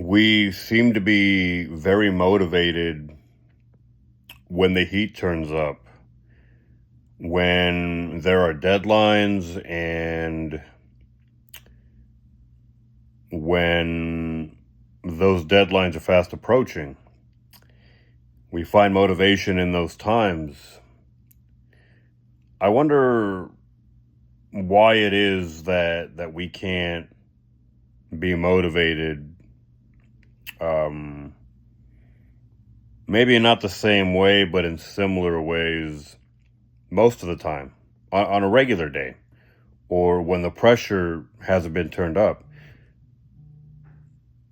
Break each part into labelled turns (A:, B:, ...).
A: We seem to be very motivated when the heat turns up, when there are deadlines, and when those deadlines are fast approaching. We find motivation in those times. I wonder why it is that we can't be motivated. Um, Maybe not the same way, but in similar ways most of the time on a regular day or when the pressure hasn't been turned up.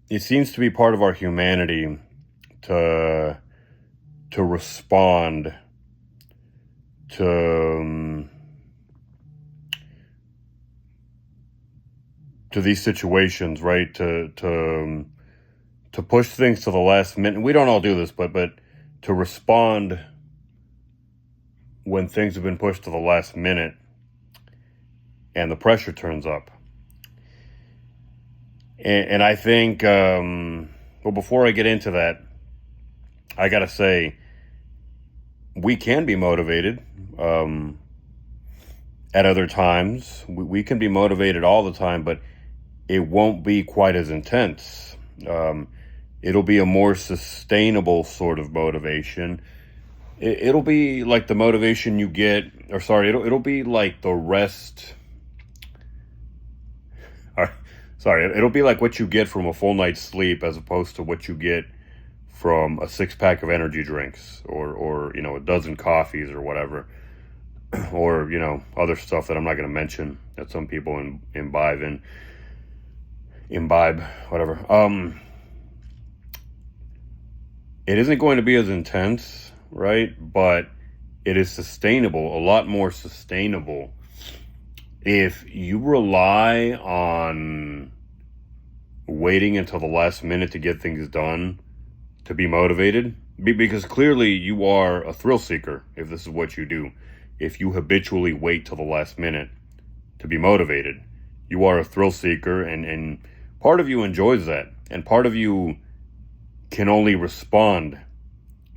A: It seems to be part of our humanity to respond to to these situations, right? To push things to the last minute. We don't all do this, but to respond when things have been pushed to the last minute and the pressure turns up. And I think, well, before I get into that, I got to say, we can be motivated at other times. We can be motivated all the time, but it won't be quite as intense. It'll be a more sustainable sort of motivation. It'll be like the motivation you get, or sorry, it'll be like the rest. Or, sorry, it'll be like what you get from a full night's sleep as opposed to what you get from a six pack of energy drinks or a dozen coffees or whatever, or other stuff that I'm not going to mention that some people imbibe, whatever. It isn't going to be as intense, right? But it is sustainable, a lot more sustainable if you rely on waiting until the last minute to get things done to be motivated. Because clearly you are a thrill seeker if this is what you do. If you habitually wait till the last minute to be motivated, you are a thrill seeker, and part of you enjoys that, and part of you can only respond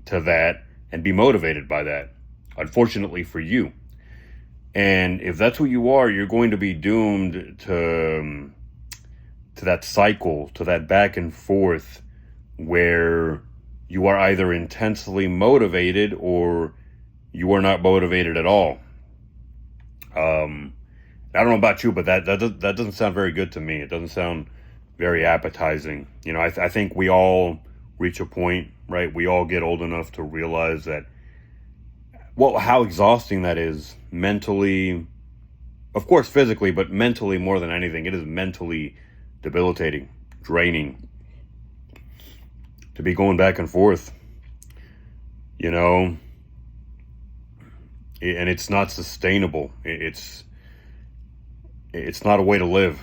A: to that and be motivated by that, unfortunately for you. And if that's who you are, you're going to be doomed to that cycle, to that back and forth where you are either intensely motivated or you are not motivated at all. I don't know about you, but that doesn't sound very good to me. It doesn't sound very appetizing. I think we all reach a point, right? We all get old enough to realize that, well, how exhausting that is mentally, of course, physically, but mentally more than anything. It is mentally debilitating, draining to be going back and forth, and it's not sustainable. It's not a way to live.